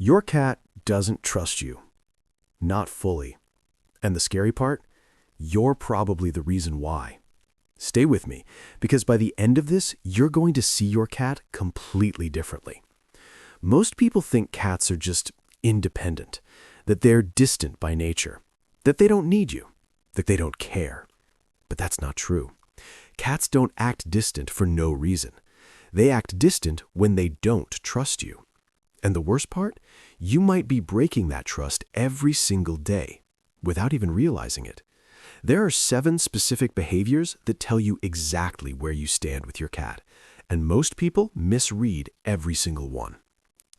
Your cat doesn't trust you. Not fully. And the scary part? You're probably the reason why. Stay with me, because by the end of this, you're going to see your cat completely differently. Most people think cats are just independent, that they're distant by nature, that they don't need you, that they don't care. But that's not true. Cats don't act distant for no reason. They act distant when they don't trust you. And the worst part? You might be breaking that trust every single day without even realizing it. There are 7 specific behaviors that tell you exactly where you stand with your cat, and most people misread every single one.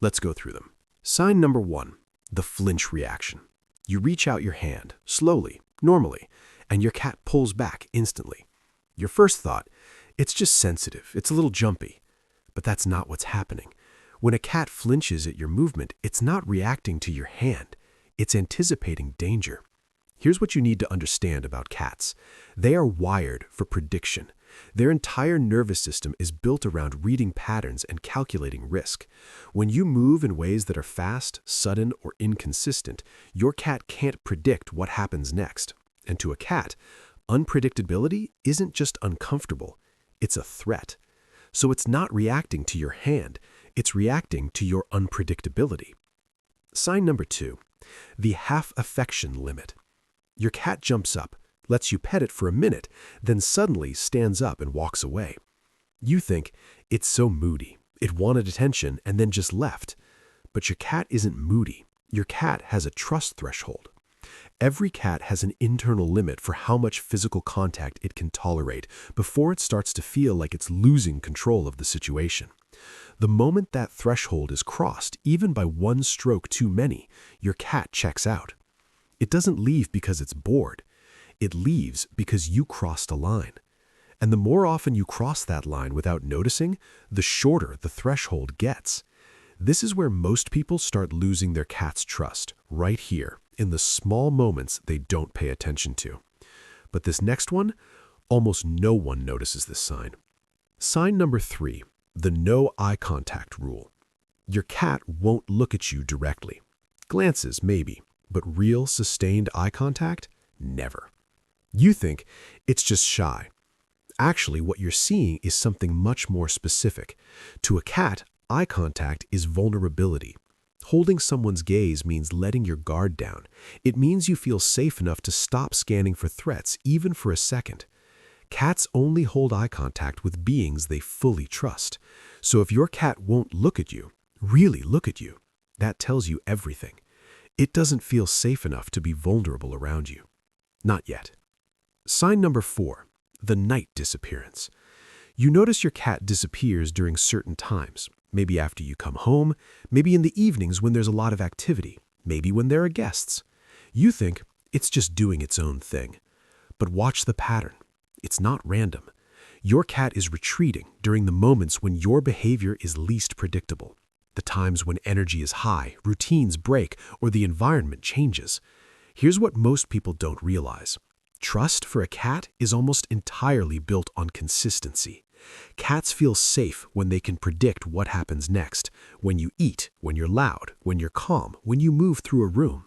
Let's go through them. Sign number 1, the flinch reaction. You reach out your hand, slowly, normally, and your cat pulls back instantly. Your first thought, it's just sensitive, it's a little jumpy. But that's not what's happening. When a cat flinches at your movement, it's not reacting to your hand. It's anticipating danger. Here's what you need to understand about cats. They are wired for prediction. Their entire nervous system is built around reading patterns and calculating risk. When you move in ways that are fast, sudden, or inconsistent, your cat can't predict what happens next. And to a cat, unpredictability isn't just uncomfortable, it's a threat. So it's not reacting to your hand, it's reacting to your unpredictability. Sign number 2, the half-affection limit. Your cat jumps up, lets you pet it for a minute, then suddenly stands up and walks away. You think, it's so moody, it wanted attention and then just left. But your cat isn't moody. Your cat has a trust threshold. Every cat has an internal limit for how much physical contact it can tolerate before it starts to feel like it's losing control of the situation. The moment that threshold is crossed, even by one stroke too many, your cat checks out. It doesn't leave because it's bored. It leaves because you crossed a line. And the more often you cross that line without noticing, the shorter the threshold gets. This is where most people start losing their cat's trust, right here, in the small moments they don't pay attention to. But this next one, almost no one notices this sign. Sign number 3, the no eye contact rule. Your cat won't look at you directly. Glances, maybe, but real, sustained eye contact? Never. You think it's just shy. Actually, what you're seeing is something much more specific. To a cat, eye contact is vulnerability. Holding someone's gaze means letting your guard down. It means you feel safe enough to stop scanning for threats, even for a second. Cats only hold eye contact with beings they fully trust. So if your cat won't look at you, really look at you, that tells you everything. It doesn't feel safe enough to be vulnerable around you. Not yet. Sign number 4, the night disappearance. You notice your cat disappears during certain times. Maybe after you come home, maybe in the evenings when there's a lot of activity, maybe when there are guests. You think it's just doing its own thing. But watch the pattern. It's not random. Your cat is retreating during the moments when your behavior is least predictable. The times when energy is high, routines break, or the environment changes. Here's what most people don't realize. Trust for a cat is almost entirely built on consistency. Cats feel safe when they can predict what happens next, when you eat, when you're loud, when you're calm, when you move through a room.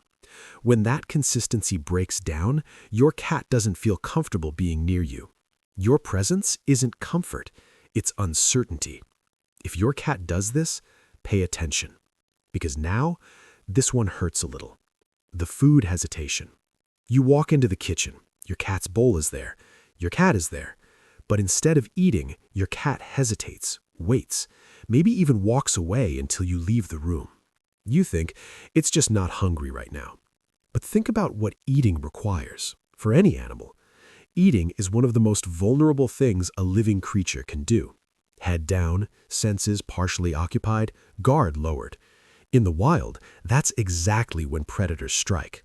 When that consistency breaks down, your cat doesn't feel comfortable being near you. Your presence isn't comfort, it's uncertainty. If your cat does this, pay attention. Because now, this one hurts a little. The food hesitation. You walk into the kitchen, your cat's bowl is there, your cat is there. But instead of eating, your cat hesitates, waits, maybe even walks away until you leave the room. You think it's just not hungry right now. But think about what eating requires for any animal. Eating is one of the most vulnerable things a living creature can do. Head down, senses partially occupied, guard lowered. In the wild, that's exactly when predators strike.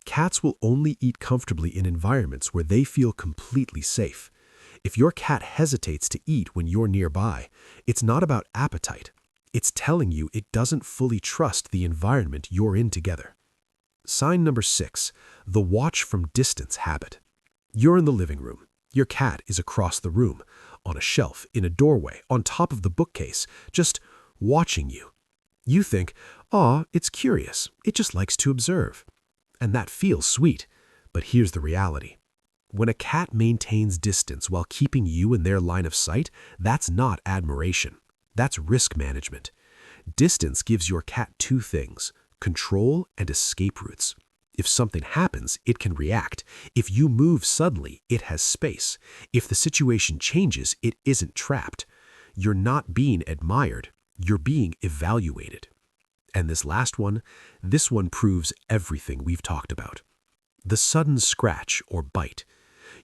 Cats will only eat comfortably in environments where they feel completely safe. If your cat hesitates to eat when you're nearby, it's not about appetite. It's telling you it doesn't fully trust the environment you're in together. Sign number 6, the watch from distance habit. You're in the living room. Your cat is across the room, on a shelf, in a doorway, on top of the bookcase, just watching you. You think, Aw, it's curious. It just likes to observe. And that feels sweet. But here's the reality. When a cat maintains distance while keeping you in their line of sight, that's not admiration. That's risk management. Distance gives your cat two things: control and escape routes. If something happens, it can react. If you move suddenly, it has space. If the situation changes, it isn't trapped. You're not being admired. You're being evaluated. And this last one, this one proves everything we've talked about. The sudden scratch or bite.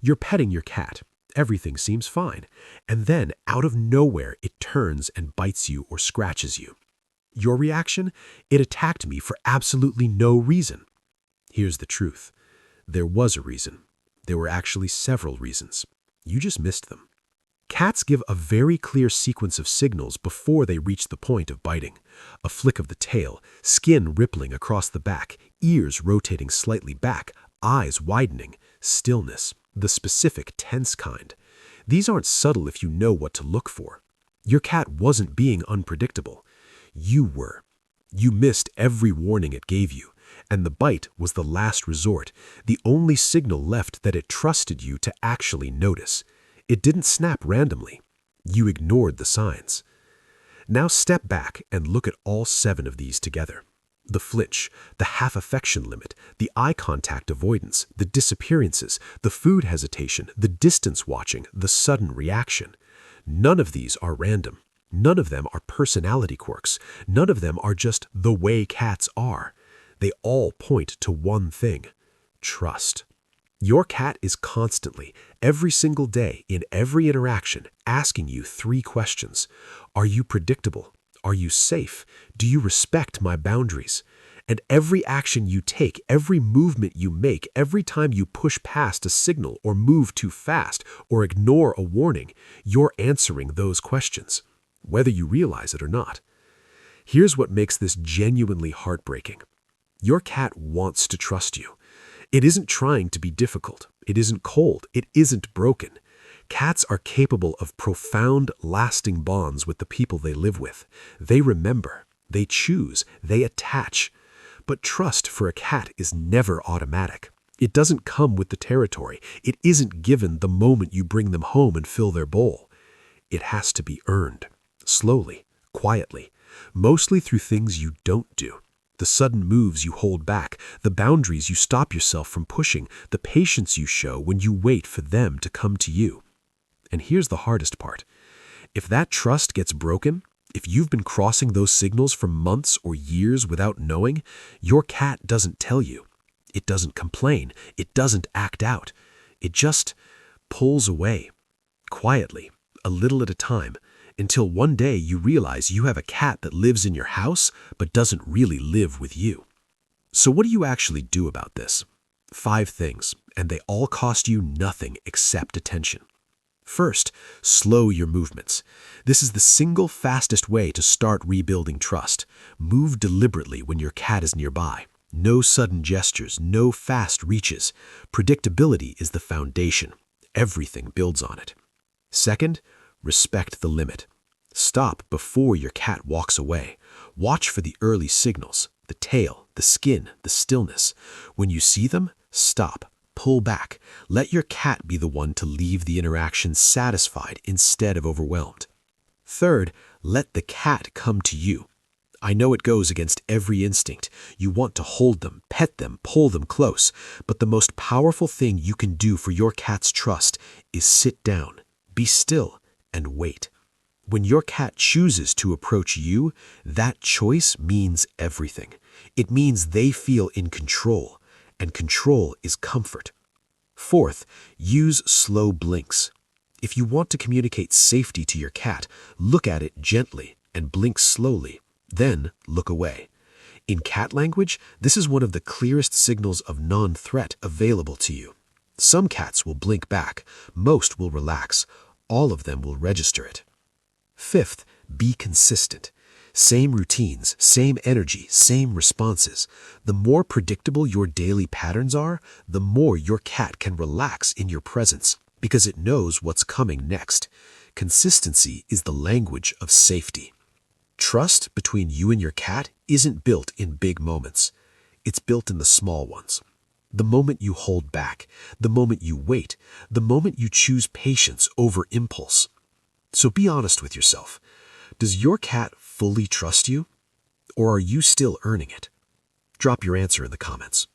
You're petting your cat. Everything seems fine. And then, out of nowhere, it turns and bites you or scratches you. Your reaction? It attacked me for absolutely no reason. Here's the truth. There was a reason. There were actually several reasons. You just missed them. Cats give a very clear sequence of signals before they reach the point of biting. A flick of the tail, skin rippling across the back, ears rotating slightly back, eyes widening, stillness, the specific tense kind. These aren't subtle if you know what to look for. Your cat wasn't being unpredictable. You were. You missed every warning it gave you, and the bite was the last resort, the only signal left that it trusted you to actually notice. It didn't snap randomly. You ignored the signs. Now step back and look at all 7 of these together. The flinch, the half-affection limit, the eye contact avoidance, the disappearances, the food hesitation, the distance watching, the sudden reaction. None of these are random. None of them are personality quirks. None of them are just the way cats are. They all point to one thing: trust. Your cat is constantly, every single day, in every interaction, asking you 3 questions. Are you predictable? Are you safe? Do you respect my boundaries? And every action you take, every movement you make, every time you push past a signal or move too fast or ignore a warning, you're answering those questions, whether you realize it or not. Here's what makes this genuinely heartbreaking. Your cat wants to trust you. It isn't trying to be difficult. It isn't cold. It isn't broken. Cats are capable of profound, lasting bonds with the people they live with. They remember, they choose, they attach. But trust for a cat is never automatic. It doesn't come with the territory. It isn't given the moment you bring them home and fill their bowl. It has to be earned, slowly, quietly, mostly through things you don't do. The sudden moves you hold back, the boundaries you stop yourself from pushing, the patience you show when you wait for them to come to you. And here's the hardest part. If that trust gets broken, if you've been crossing those signals for months or years without knowing, your cat doesn't tell you. It doesn't complain. It doesn't act out. It just pulls away, quietly, a little at a time, until one day you realize you have a cat that lives in your house but doesn't really live with you. So what do you actually do about this? 5 things, and they all cost you nothing except attention. First, slow your movements. This is the single fastest way to start rebuilding trust. Move deliberately when your cat is nearby. No sudden gestures, no fast reaches. Predictability is the foundation. Everything builds on it. Second, respect the limit. Stop before your cat walks away. Watch for the early signals, the tail, the skin, the stillness. When you see them, stop, pull back. Let your cat be the one to leave the interaction satisfied instead of overwhelmed. Third, let the cat come to you. I know it goes against every instinct. You want to hold them, pet them, pull them close. But the most powerful thing you can do for your cat's trust is sit down, be still, and wait. When your cat chooses to approach you, that choice means everything. It means they feel in control, and control is comfort. Fourth, use slow blinks. If you want to communicate safety to your cat, look at it gently and blink slowly, then look away. In cat language, this is one of the clearest signals of non-threat available to you. Some cats will blink back, most will relax. All of them will register it. Fifth, be consistent. Same routines, same energy, same responses. The more predictable your daily patterns are, the more your cat can relax in your presence because it knows what's coming next. Consistency is the language of safety. Trust between you and your cat isn't built in big moments. It's built in the small ones. The moment you hold back, the moment you wait, the moment you choose patience over impulse. So be honest with yourself. Does your cat fully trust you? Or are you still earning it? Drop your answer in the comments.